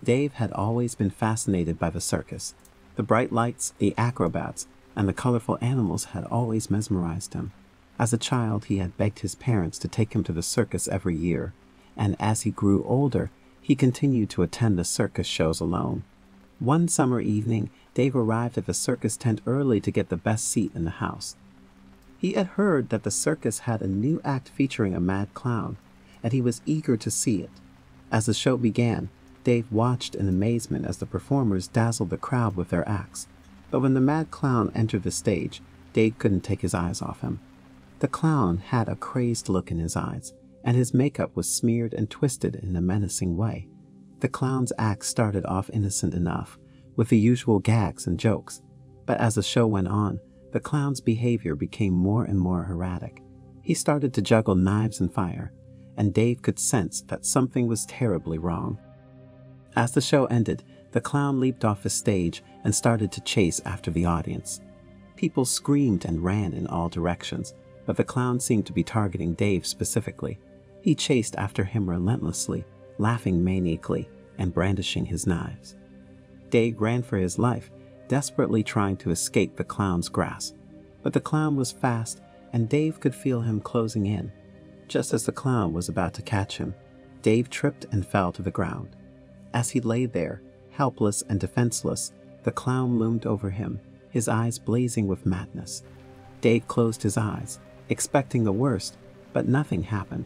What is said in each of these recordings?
Dave had always been fascinated by the circus. The bright lights, the acrobats, and the colorful animals had always mesmerized him. As a child, he had begged his parents to take him to the circus every year, and as he grew older, he continued to attend the circus shows alone. One summer evening, Dave arrived at the circus tent early to get the best seat in the house. He had heard that the circus had a new act featuring a mad clown, and he was eager to see it. As the show began, Dave watched in amazement as the performers dazzled the crowd with their acts. But when the mad clown entered the stage, Dave couldn't take his eyes off him. The clown had a crazed look in his eyes, and his makeup was smeared and twisted in a menacing way. The clown's act started off innocent enough, with the usual gags and jokes, but as the show went on, the clown's behavior became more and more erratic. He started to juggle knives and fire, and Dave could sense that something was terribly wrong. As the show ended, the clown leaped off the stage and started to chase after the audience. People screamed and ran in all directions, but the clown seemed to be targeting Dave specifically. He chased after him relentlessly, laughing maniacally and brandishing his knives. Dave ran for his life, desperately trying to escape the clown's grasp. But the clown was fast, and Dave could feel him closing in. Just as the clown was about to catch him, Dave tripped and fell to the ground. As he lay there, helpless and defenseless, the clown loomed over him, his eyes blazing with madness. Dave closed his eyes, expecting the worst, but nothing happened.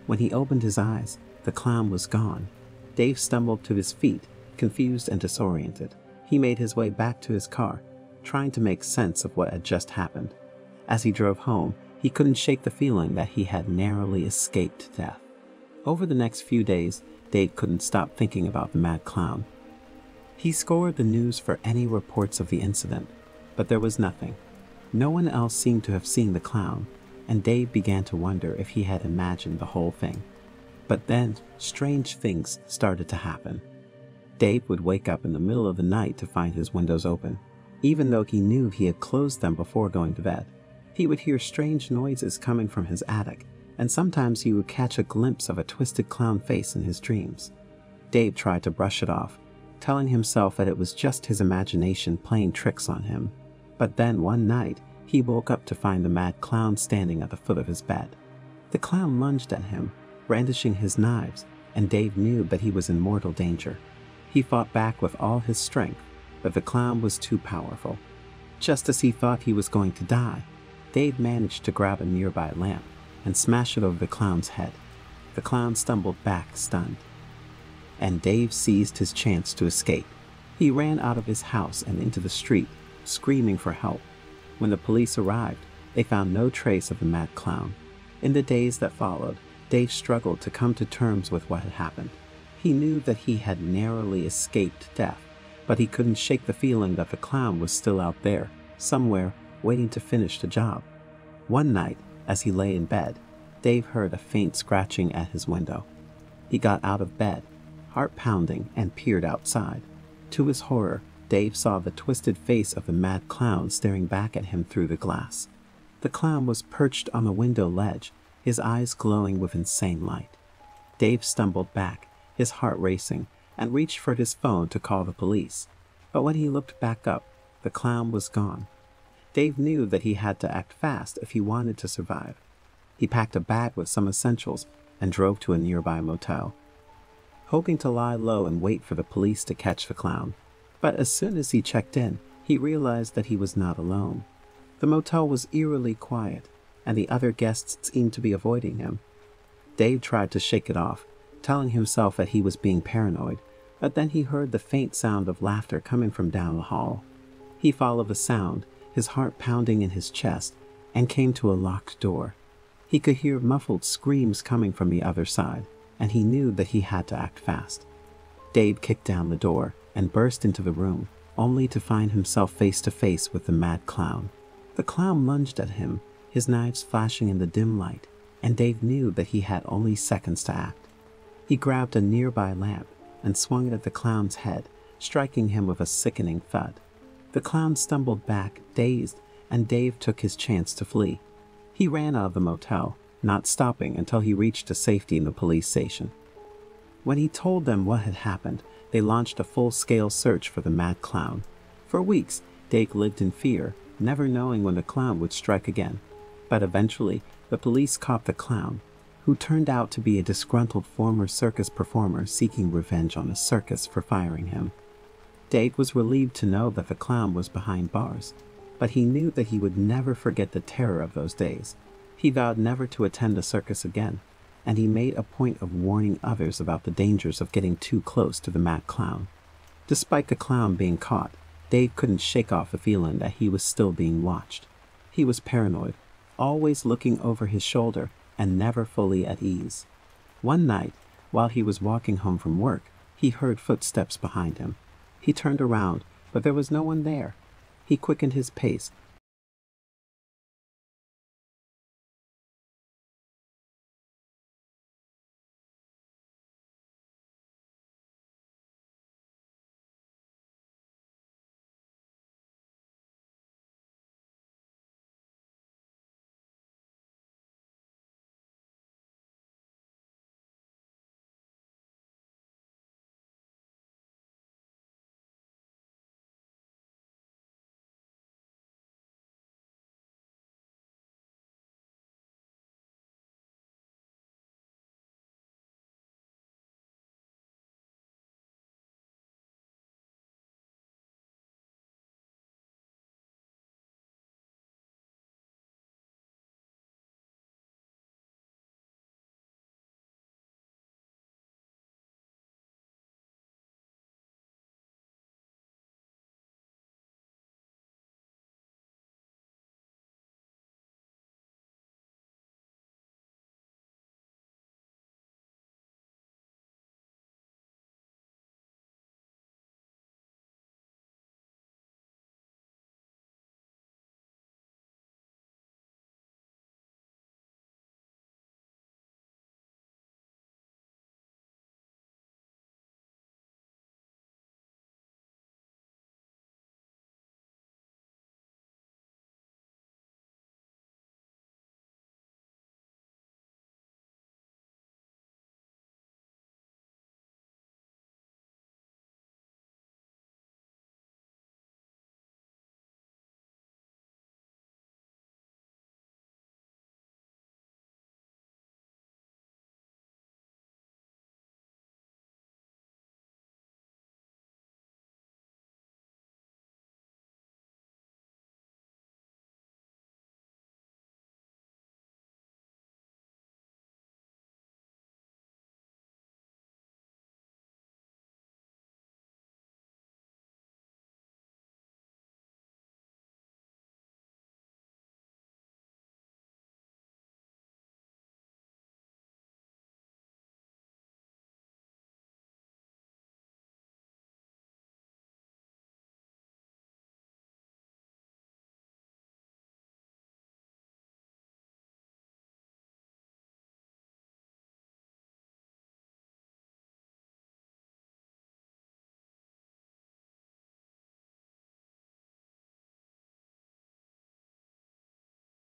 When he opened his eyes, the clown was gone. Dave stumbled to his feet, confused and disoriented. He made his way back to his car, trying to make sense of what had just happened. As he drove home, he couldn't shake the feeling that he had narrowly escaped death. Over the next few days, Dave couldn't stop thinking about the mad clown. He scoured the news for any reports of the incident, but there was nothing. No one else seemed to have seen the clown, and Dave began to wonder if he had imagined the whole thing. But then, strange things started to happen. Dave would wake up in the middle of the night to find his windows open, even though he knew he had closed them before going to bed. He would hear strange noises coming from his attic, and sometimes he would catch a glimpse of a twisted clown face in his dreams. Dave tried to brush it off, telling himself that it was just his imagination playing tricks on him. But then one night, he woke up to find the mad clown standing at the foot of his bed. The clown lunged at him, brandishing his knives, and Dave knew that he was in mortal danger. He fought back with all his strength, but the clown was too powerful. Just as he thought he was going to die, Dave managed to grab a nearby lamp and smash it over the clown's head. The clown stumbled back, stunned, and Dave seized his chance to escape. He ran out of his house and into the street, screaming for help. When the police arrived, they found no trace of the mad clown. In the days that followed, Dave struggled to come to terms with what had happened. He knew that he had narrowly escaped death, but he couldn't shake the feeling that the clown was still out there, somewhere, waiting to finish the job. One night, as he lay in bed, Dave heard a faint scratching at his window. He got out of bed, heart pounding, and peered outside. To his horror, Dave saw the twisted face of the mad clown staring back at him through the glass. The clown was perched on the window ledge, his eyes glowing with insane light. Dave stumbled back, his heart racing, and reached for his phone to call the police. But when he looked back up, the clown was gone. Dave knew that he had to act fast if he wanted to survive. He packed a bag with some essentials and drove to a nearby motel, hoping to lie low and wait for the police to catch the clown. But as soon as he checked in, he realized that he was not alone. The motel was eerily quiet, and the other guests seemed to be avoiding him. Dave tried to shake it off, telling himself that he was being paranoid, but then he heard the faint sound of laughter coming from down the hall. He followed the sound, his heart pounding in his chest, and came to a locked door. He could hear muffled screams coming from the other side, and he knew that he had to act fast. Dave kicked down the door and burst into the room, only to find himself face to face with the mad clown. The clown lunged at him, his knives flashing in the dim light, and Dave knew that he had only seconds to act. He grabbed a nearby lamp and swung it at the clown's head, striking him with a sickening thud. The clown stumbled back, dazed, and Dave took his chance to flee. He ran out of the motel, not stopping until he reached a safety in the police station. When he told them what had happened, they launched a full-scale search for the mad clown. For weeks, Dake lived in fear, never knowing when the clown would strike again. But eventually, the police caught the clown, who turned out to be a disgruntled former circus performer seeking revenge on the circus for firing him. Dake was relieved to know that the clown was behind bars, but he knew that he would never forget the terror of those days. He vowed never to attend a circus again, and he made a point of warning others about the dangers of getting too close to the mad clown. Despite the clown being caught, Dave couldn't shake off the feeling that he was still being watched. He was paranoid, always looking over his shoulder and never fully at ease. One night, while he was walking home from work, he heard footsteps behind him. He turned around, but there was no one there. He quickened his pace,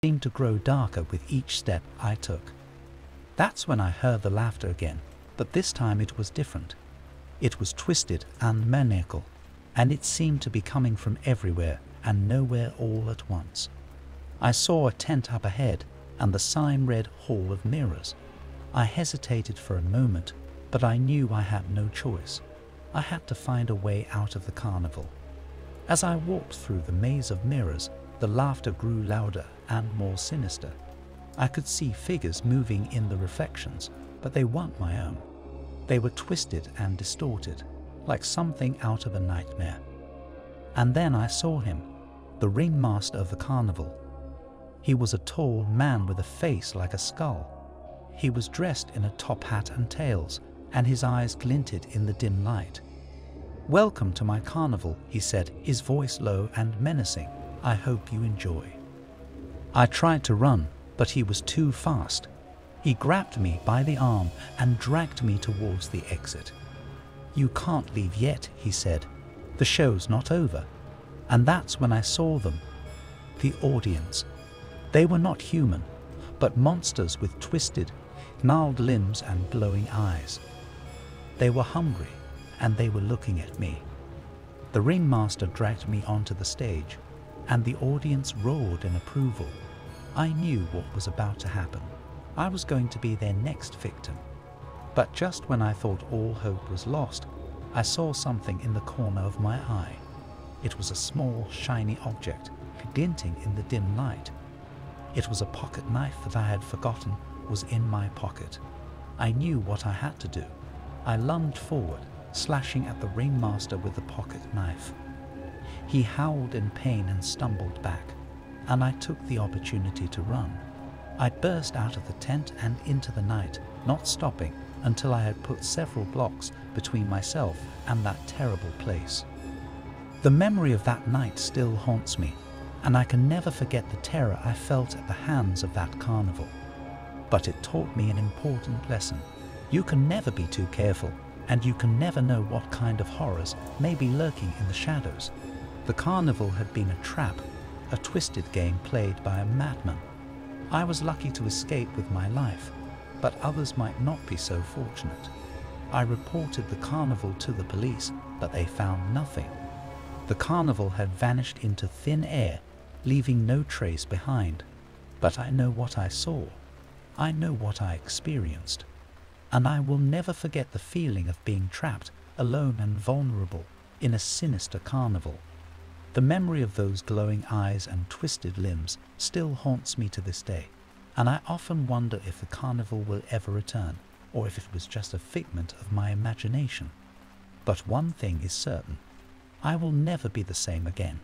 seemed to grow darker with each step I took. That's when I heard the laughter again, but this time it was different. It was twisted and maniacal, and it seemed to be coming from everywhere and nowhere all at once. I saw a tent up ahead, and the sign read Hall of Mirrors. I hesitated for a moment, but I knew I had no choice. I had to find a way out of the carnival. As I walked through the maze of mirrors, the laughter grew louder and more sinister. I could see figures moving in the reflections, but they weren't my own. They were twisted and distorted, like something out of a nightmare. And then I saw him, the ringmaster of the carnival. He was a tall man with a face like a skull. He was dressed in a top hat and tails, and his eyes glinted in the dim light. "Welcome to my carnival," he said, his voice low and menacing. "I hope you enjoy." I tried to run, but he was too fast. He grabbed me by the arm and dragged me towards the exit. "You can't leave yet," he said. "The show's not over." And that's when I saw them, the audience. They were not human, but monsters with twisted, gnarled limbs and glowing eyes. They were hungry, and they were looking at me. The ringmaster dragged me onto the stage, and the audience roared in approval. I knew what was about to happen. I was going to be their next victim. But just when I thought all hope was lost, I saw something in the corner of my eye. It was a small, shiny object, glinting in the dim light. It was a pocket knife that I had forgotten was in my pocket. I knew what I had to do. I lunged forward, slashing at the ringmaster with the pocket knife. He howled in pain and stumbled back, and I took the opportunity to run. I burst out of the tent and into the night, not stopping until I had put several blocks between myself and that terrible place. The memory of that night still haunts me, and I can never forget the terror I felt at the hands of that carnival. But it taught me an important lesson. You can never be too careful, and you can never know what kind of horrors may be lurking in the shadows. The carnival had been a trap, a twisted game played by a madman. I was lucky to escape with my life, but others might not be so fortunate. I reported the carnival to the police, but they found nothing. The carnival had vanished into thin air, leaving no trace behind. But I know what I saw. I know what I experienced. And I will never forget the feeling of being trapped, alone and vulnerable, in a sinister carnival. The memory of those glowing eyes and twisted limbs still haunts me to this day, and I often wonder if the carnival will ever return, or if it was just a figment of my imagination. But one thing is certain. I will never be the same again.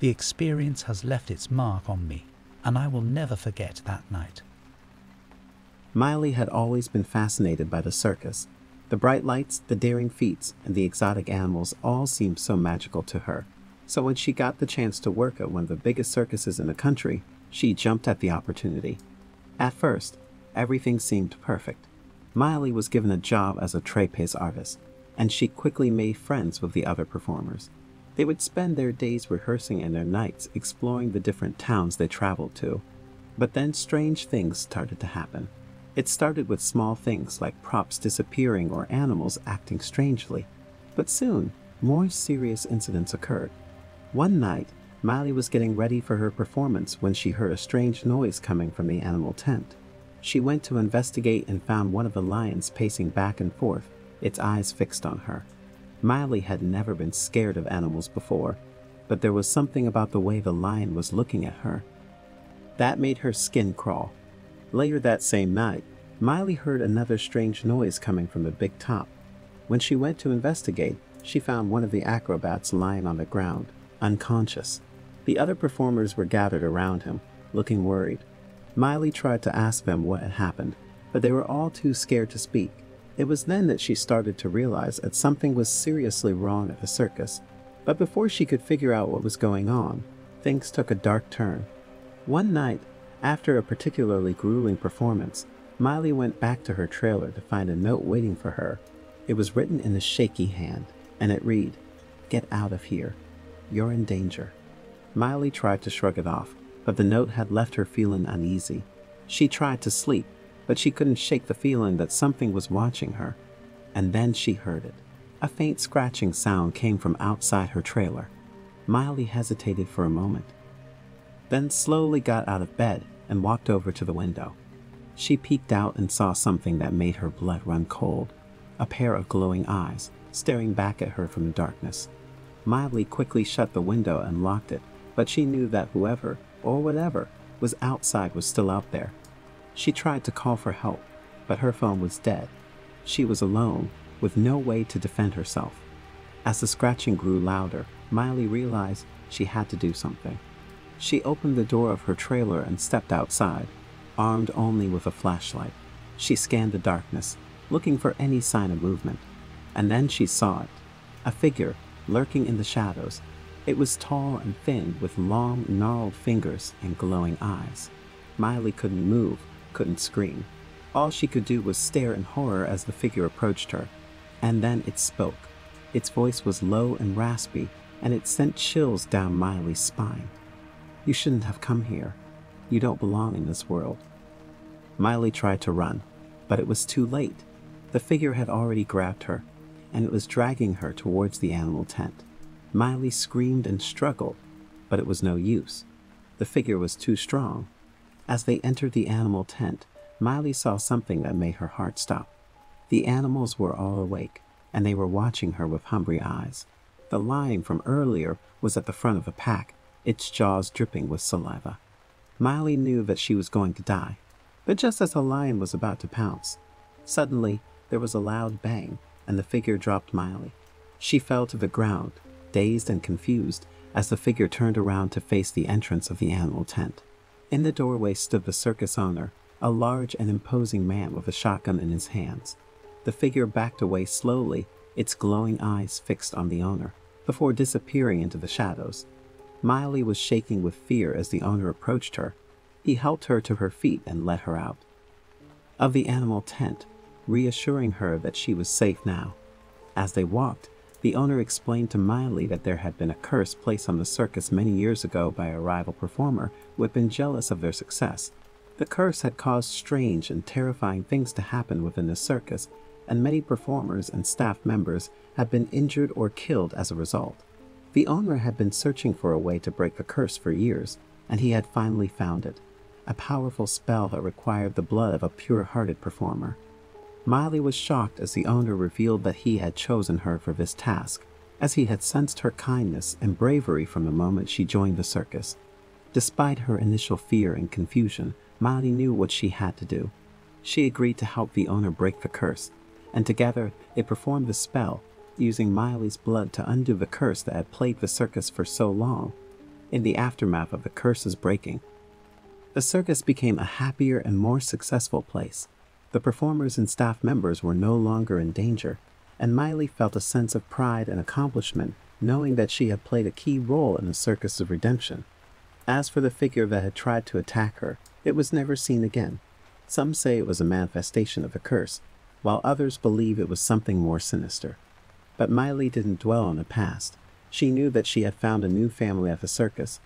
The experience has left its mark on me, and I will never forget that night. Miley had always been fascinated by the circus. The bright lights, the daring feats, and the exotic animals all seemed so magical to her. So when she got the chance to work at one of the biggest circuses in the country, she jumped at the opportunity. At first, everything seemed perfect. Miley was given a job as a trapeze artist, and she quickly made friends with the other performers. They would spend their days rehearsing and their nights exploring the different towns they traveled to. But then strange things started to happen. It started with small things like props disappearing or animals acting strangely. But soon, more serious incidents occurred. One night, Miley was getting ready for her performance when she heard a strange noise coming from the animal tent. She went to investigate and found one of the lions pacing back and forth, its eyes fixed on her. Miley had never been scared of animals before, but there was something about the way the lion was looking at her that made her skin crawl. Later that same night, Miley heard another strange noise coming from the big top. When she went to investigate, she found one of the acrobats lying on the ground, unconscious. The other performers were gathered around him, looking worried. Miley tried to ask them what had happened, but they were all too scared to speak. It was then that she started to realize that something was seriously wrong at the circus. But before she could figure out what was going on, things took a dark turn. One night, after a particularly grueling performance, Miley went back to her trailer to find a note waiting for her. It was written in a shaky hand, and it read, "Get out of here. You're in danger." Miley tried to shrug it off, but the note had left her feeling uneasy. She tried to sleep, but she couldn't shake the feeling that something was watching her. And then she heard it. A faint scratching sound came from outside her trailer. Miley hesitated for a moment, then slowly got out of bed and walked over to the window. She peeked out and saw something that made her blood run cold, a pair of glowing eyes staring back at her from the darkness. Miley quickly shut the window and locked it, but she knew that whoever, or whatever, was outside was still out there. She tried to call for help, but her phone was dead. She was alone, with no way to defend herself. As the scratching grew louder, Miley realized she had to do something. She opened the door of her trailer and stepped outside, armed only with a flashlight. She scanned the darkness, looking for any sign of movement. And then she saw it, a figure lurking in the shadows. It was tall and thin, with long, gnarled fingers and glowing eyes. Miley couldn't move, couldn't scream. All she could do was stare in horror as the figure approached her. And then it spoke. Its voice was low and raspy, and it sent chills down Miley's spine. "You shouldn't have come here. You don't belong in this world." Miley tried to run, but it was too late. The figure had already grabbed her, and it was dragging her towards the animal tent. Miley screamed and struggled, but it was no use. The figure was too strong. As they entered the animal tent, Miley saw something that made her heart stop. The animals were all awake, and they were watching her with hungry eyes. The lion from earlier was at the front of the pack, its jaws dripping with saliva. Miley knew that she was going to die, but just as the lion was about to pounce, suddenly there was a loud bang, and the figure dropped Miley. She fell to the ground, dazed and confused, as the figure turned around to face the entrance of the animal tent. In the doorway stood the circus owner, a large and imposing man with a shotgun in his hands. The figure backed away slowly, its glowing eyes fixed on the owner, before disappearing into the shadows. Miley was shaking with fear as the owner approached her. He helped her to her feet and let her out of the animal tent, reassuring her that she was safe now. As they walked, the owner explained to Miley that there had been a curse placed on the circus many years ago by a rival performer who had been jealous of their success. The curse had caused strange and terrifying things to happen within the circus, and many performers and staff members had been injured or killed as a result. The owner had been searching for a way to break the curse for years, and he had finally found it, a powerful spell that required the blood of a pure-hearted performer. Miley was shocked as the owner revealed that he had chosen her for this task, as he had sensed her kindness and bravery from the moment she joined the circus. Despite her initial fear and confusion, Miley knew what she had to do. She agreed to help the owner break the curse, and together they performed the spell, using Miley's blood to undo the curse that had plagued the circus for so long. In the aftermath of the curse's breaking, the circus became a happier and more successful place. The performers and staff members were no longer in danger, and Miley felt a sense of pride and accomplishment knowing that she had played a key role in the circus of redemption. As for the figure that had tried to attack her, it was never seen again. Some say it was a manifestation of the curse, while others believe it was something more sinister. But Miley didn't dwell on the past. She knew that she had found a new family at the circus,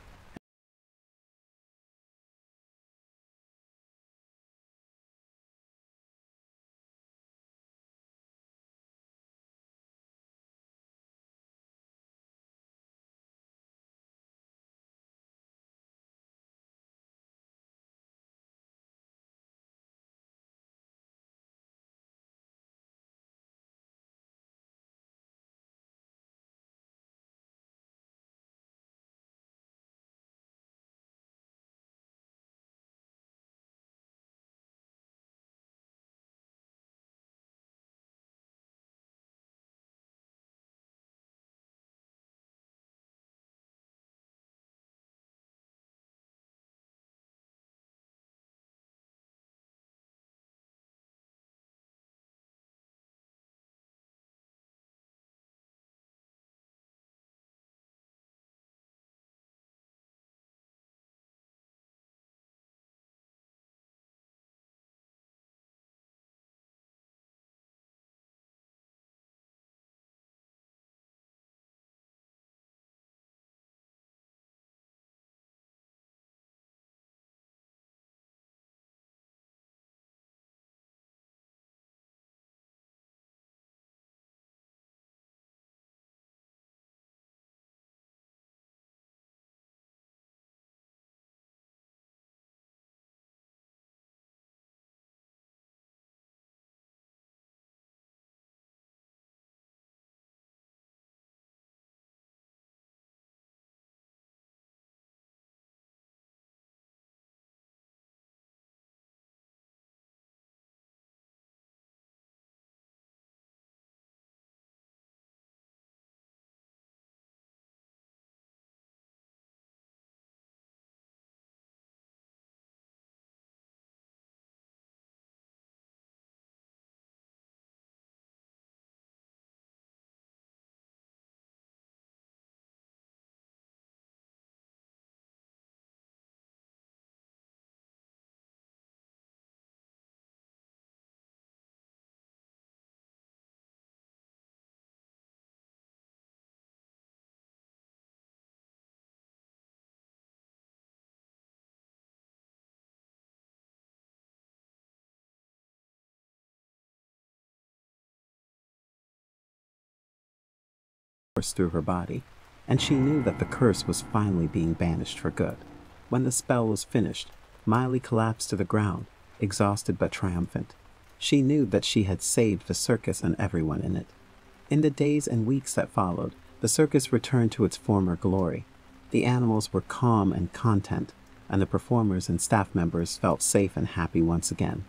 coursed through her body, and she knew that the curse was finally being banished for good. When the spell was finished, Miley collapsed to the ground, exhausted but triumphant. She knew that she had saved the circus and everyone in it. In the days and weeks that followed, the circus returned to its former glory. The animals were calm and content, and the performers and staff members felt safe and happy once again.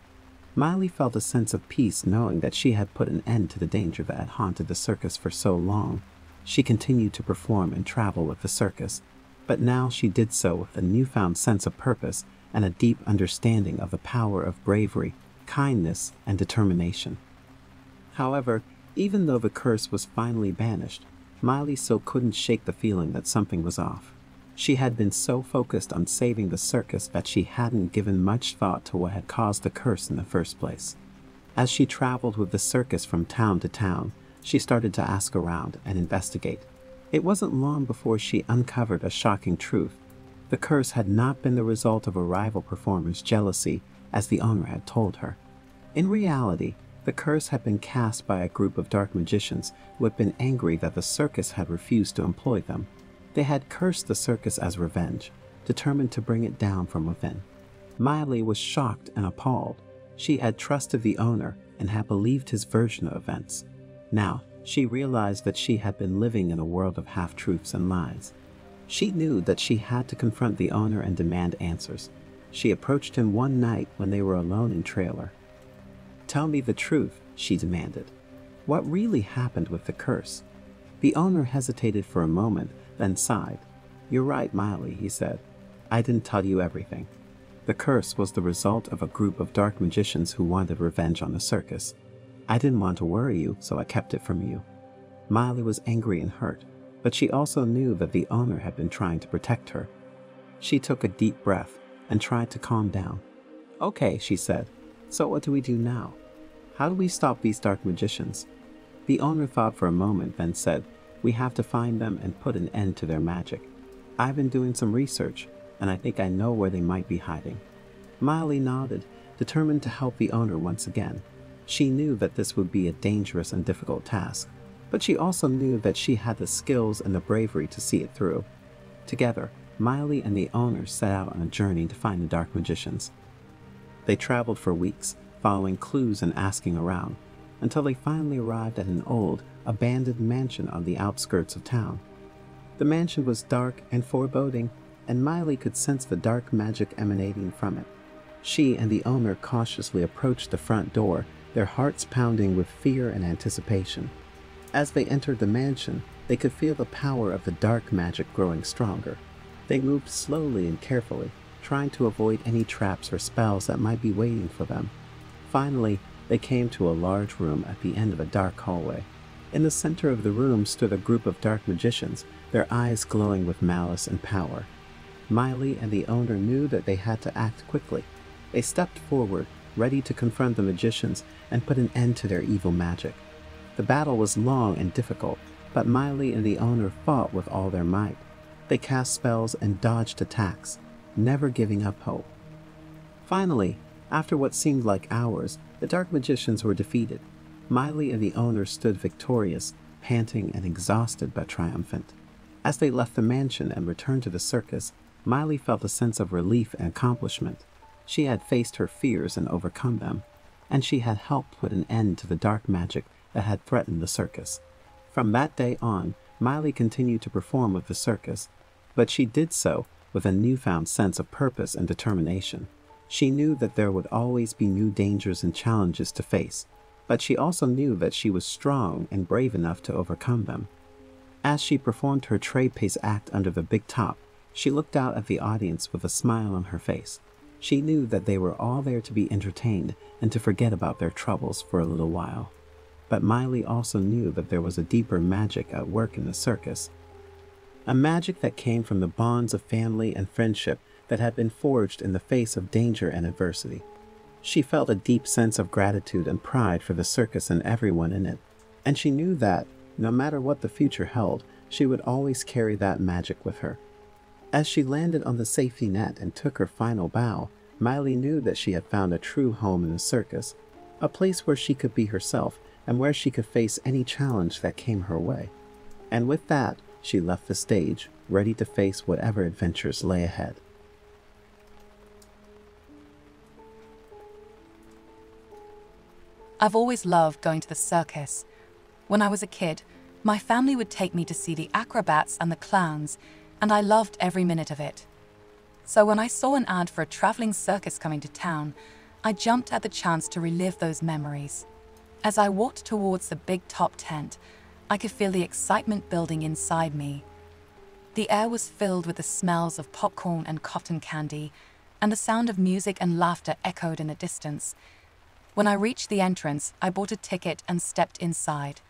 Miley felt a sense of peace knowing that she had put an end to the danger that had haunted the circus for so long. She continued to perform and travel with the circus, but now she did so with a newfound sense of purpose and a deep understanding of the power of bravery, kindness, and determination. However, even though the curse was finally banished, Miley still couldn't shake the feeling that something was off. She had been so focused on saving the circus that she hadn't given much thought to what had caused the curse in the first place. As she traveled with the circus from town to town, she started to ask around and investigate. It wasn't long before she uncovered a shocking truth. The curse had not been the result of a rival performer's jealousy, as the owner had told her. In reality, the curse had been cast by a group of dark magicians who had been angry that the circus had refused to employ them. They had cursed the circus as revenge, determined to bring it down from within. Miley was shocked and appalled. She had trusted the owner and had believed his version of events. Now, she realized that she had been living in a world of half-truths and lies. She knew that she had to confront the owner and demand answers. She approached him one night when they were alone in trailer. "Tell me the truth," she demanded. "What really happened with the curse?" The owner hesitated for a moment, then sighed. "You're right, Miley," he said. "I didn't tell you everything. The curse was the result of a group of dark magicians who wanted revenge on the circus. I didn't want to worry you, so I kept it from you." Miley was angry and hurt, but she also knew that the owner had been trying to protect her. She took a deep breath and tried to calm down. "Okay," she said. "So what do we do now? How do we stop these dark magicians?" The owner thought for a moment, then said, "We have to find them and put an end to their magic. I've been doing some research, and I think I know where they might be hiding." Miley nodded, determined to help the owner once again. She knew that this would be a dangerous and difficult task, but she also knew that she had the skills and the bravery to see it through. Together, Miley and the owner set out on a journey to find the dark magicians. They traveled for weeks, following clues and asking around, until they finally arrived at an old, abandoned mansion on the outskirts of town. The mansion was dark and foreboding, and Miley could sense the dark magic emanating from it. She and the owner cautiously approached the front door, their hearts pounding with fear and anticipation. As they entered the mansion, they could feel the power of the dark magic growing stronger. They moved slowly and carefully, trying to avoid any traps or spells that might be waiting for them. Finally, they came to a large room at the end of a dark hallway. In the center of the room stood a group of dark magicians, their eyes glowing with malice and power. Miley and the owner knew that they had to act quickly. They stepped forward, ready to confront the magicians and put an end to their evil magic. The battle was long and difficult, but Miley and the owner fought with all their might. They cast spells and dodged attacks, never giving up hope. Finally, after what seemed like hours, the dark magicians were defeated. Miley and the owner stood victorious, panting and exhausted but triumphant. As they left the mansion and returned to the circus, Miley felt a sense of relief and accomplishment. She had faced her fears and overcome them, and she had helped put an end to the dark magic that had threatened the circus. From that day on, Miley continued to perform with the circus, but she did so with a newfound sense of purpose and determination. She knew that there would always be new dangers and challenges to face, but she also knew that she was strong and brave enough to overcome them. As she performed her trapeze act under the big top, she looked out at the audience with a smile on her face. She knew that they were all there to be entertained and to forget about their troubles for a little while. But Miley also knew that there was a deeper magic at work in the circus. A magic that came from the bonds of family and friendship that had been forged in the face of danger and adversity. She felt a deep sense of gratitude and pride for the circus and everyone in it, and she knew that, no matter what the future held, she would always carry that magic with her. As she landed on the safety net and took her final bow, Miley knew that she had found a true home in the circus, a place where she could be herself and where she could face any challenge that came her way. And with that, she left the stage, ready to face whatever adventures lay ahead. I've always loved going to the circus. When I was a kid, my family would take me to see the acrobats and the clowns, and I loved every minute of it. So when I saw an ad for a traveling circus coming to town, I jumped at the chance to relive those memories. As I walked towards the big top tent, I could feel the excitement building inside me. The air was filled with the smells of popcorn and cotton candy, and the sound of music and laughter echoed in the distance. When I reached the entrance, I bought a ticket and stepped inside.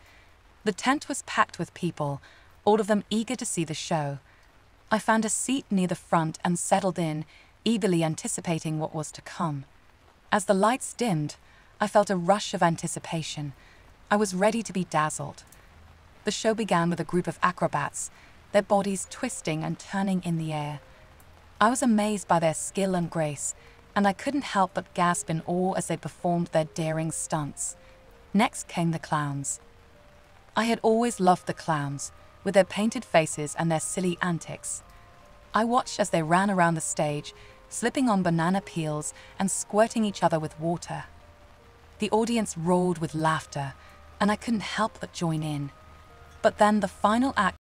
The tent was packed with people, all of them eager to see the show. I found a seat near the front and settled in, eagerly anticipating what was to come. As the lights dimmed, I felt a rush of anticipation. I was ready to be dazzled. The show began with a group of acrobats, their bodies twisting and turning in the air. I was amazed by their skill and grace, and I couldn't help but gasp in awe as they performed their daring stunts. Next came the clowns. I had always loved the clowns, with their painted faces and their silly antics. I watched as they ran around the stage, slipping on banana peels and squirting each other with water. The audience roared with laughter, and I couldn't help but join in. But then the final act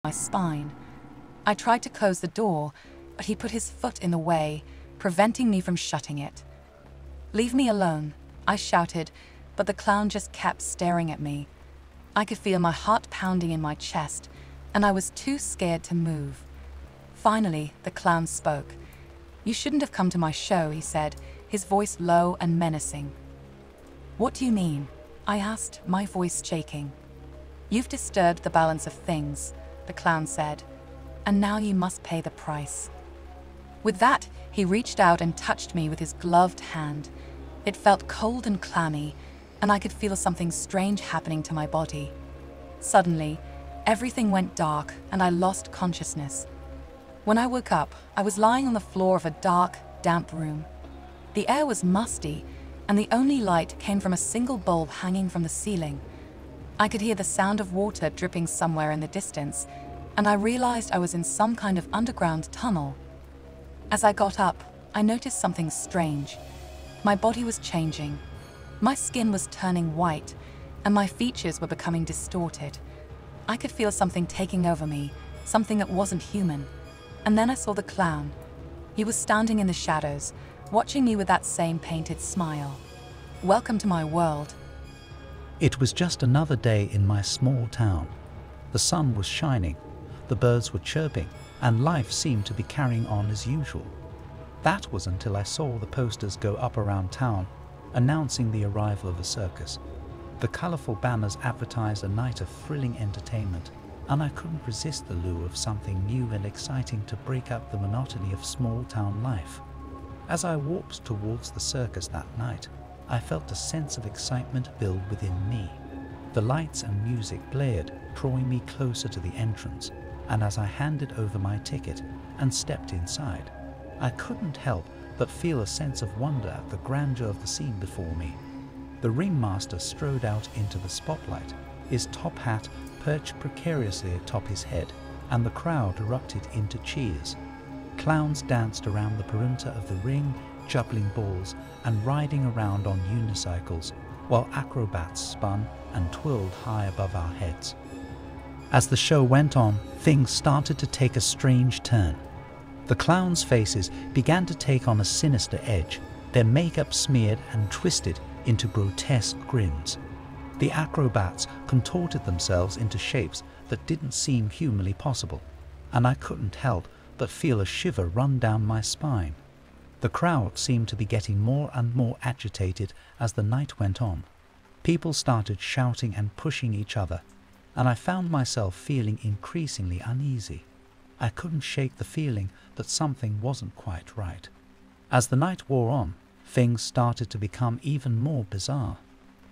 my spine. I tried to close the door, but he put his foot in the way, preventing me from shutting it. "Leave me alone," I shouted, but the clown just kept staring at me. I could feel my heart pounding in my chest, and I was too scared to move. Finally, the clown spoke. "You shouldn't have come to my show," he said, his voice low and menacing. "What do you mean?" I asked, my voice shaking. "You've disturbed the balance of things," the clown said, "and now you must pay the price." With that, he reached out and touched me with his gloved hand. It felt cold and clammy, and I could feel something strange happening to my body. Suddenly, everything went dark and I lost consciousness. When I woke up, I was lying on the floor of a dark, damp room. The air was musty, and the only light came from a single bulb hanging from the ceiling. I could hear the sound of water dripping somewhere in the distance, and I realized I was in some kind of underground tunnel. As I got up, I noticed something strange. My body was changing. My skin was turning white, and my features were becoming distorted. I could feel something taking over me, something that wasn't human. And then I saw the clown. He was standing in the shadows, watching me with that same painted smile. Welcome to my world. It was just another day in my small town. The sun was shining, the birds were chirping, and life seemed to be carrying on as usual. That was until I saw the posters go up around town, announcing the arrival of the circus. The colourful banners advertised a night of thrilling entertainment, and I couldn't resist the lure of something new and exciting to break up the monotony of small-town life. As I walked towards the circus that night, I felt a sense of excitement build within me. The lights and music blared, drawing me closer to the entrance, and as I handed over my ticket and stepped inside, I couldn't help but feel a sense of wonder at the grandeur of the scene before me. The ringmaster strode out into the spotlight, his top hat perched precariously atop his head, and the crowd erupted into cheers. Clowns danced around the perimeter of the ring, juggling balls and riding around on unicycles, while acrobats spun and twirled high above our heads. As the show went on, things started to take a strange turn. The clowns' faces began to take on a sinister edge, their makeup smeared and twisted into grotesque grins. The acrobats contorted themselves into shapes that didn't seem humanly possible, and I couldn't help but feel a shiver run down my spine. The crowd seemed to be getting more and more agitated as the night went on. People started shouting and pushing each other, and I found myself feeling increasingly uneasy. I couldn't shake the feeling that something wasn't quite right. As the night wore on, things started to become even more bizarre.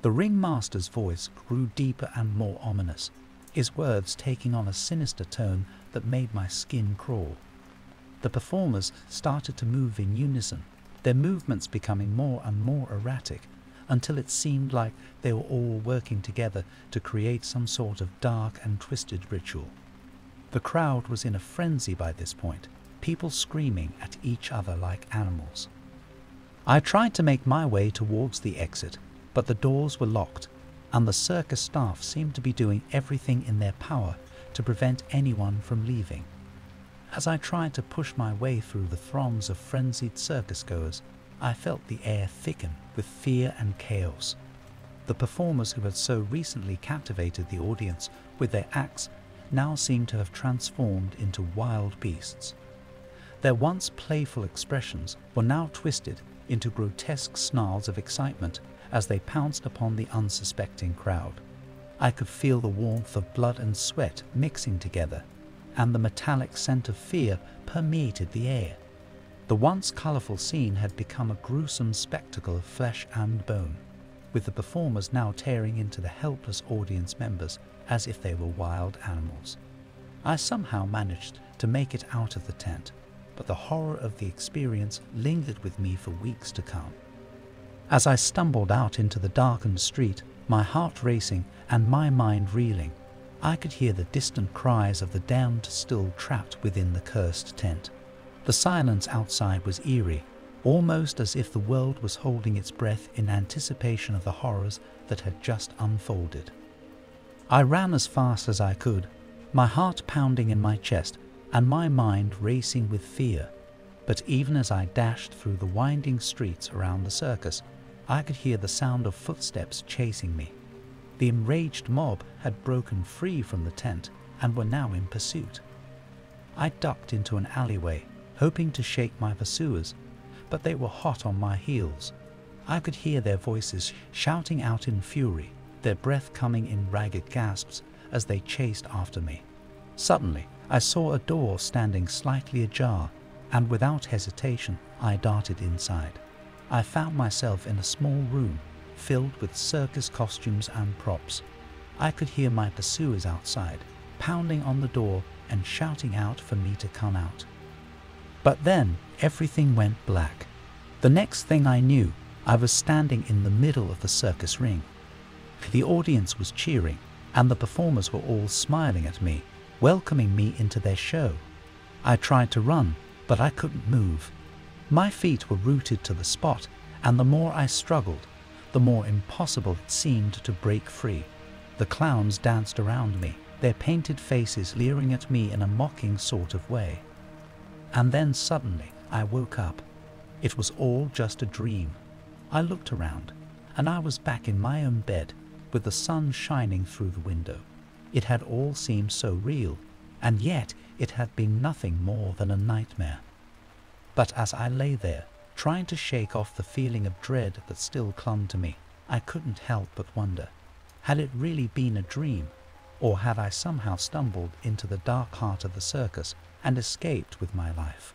The ringmaster's voice grew deeper and more ominous, his words taking on a sinister tone that made my skin crawl. The performers started to move in unison, their movements becoming more and more erratic, until it seemed like they were all working together to create some sort of dark and twisted ritual. The crowd was in a frenzy by this point, people screaming at each other like animals. I tried to make my way towards the exit, but the doors were locked, and the circus staff seemed to be doing everything in their power to prevent anyone from leaving. As I tried to push my way through the throngs of frenzied circus-goers, I felt the air thicken with fear and chaos. The performers who had so recently captivated the audience with their acts now seemed to have transformed into wild beasts. Their once playful expressions were now twisted into grotesque snarls of excitement as they pounced upon the unsuspecting crowd. I could feel the warmth of blood and sweat mixing together, and the metallic scent of fear permeated the air. The once colourful scene had become a gruesome spectacle of flesh and bone, with the performers now tearing into the helpless audience members as if they were wild animals. I somehow managed to make it out of the tent, but the horror of the experience lingered with me for weeks to come. As I stumbled out into the darkened street, my heart racing and my mind reeling, I could hear the distant cries of the damned still trapped within the cursed tent. The silence outside was eerie, almost as if the world was holding its breath in anticipation of the horrors that had just unfolded. I ran as fast as I could, my heart pounding in my chest and my mind racing with fear. But even as I dashed through the winding streets around the circus, I could hear the sound of footsteps chasing me. The enraged mob had broken free from the tent and were now in pursuit. I ducked into an alleyway, hoping to shake my pursuers, but they were hot on my heels. I could hear their voices shouting out in fury, their breath coming in ragged gasps as they chased after me. Suddenly, I saw a door standing slightly ajar, and without hesitation, I darted inside. I found myself in a small room filled with circus costumes and props. I could hear my pursuers outside, pounding on the door and shouting out for me to come out. But then everything went black. The next thing I knew, I was standing in the middle of the circus ring. The audience was cheering, and the performers were all smiling at me, welcoming me into their show. I tried to run, but I couldn't move. My feet were rooted to the spot, and the more I struggled, the more impossible it seemed to break free. The clowns danced around me, their painted faces leering at me in a mocking sort of way. And then suddenly I woke up. It was all just a dream. I looked around, and I was back in my own bed, with the sun shining through the window. It had all seemed so real, and yet it had been nothing more than a nightmare. But as I lay there, trying to shake off the feeling of dread that still clung to me, I couldn't help but wonder, had it really been a dream, or had I somehow stumbled into the dark heart of the circus and escaped with my life?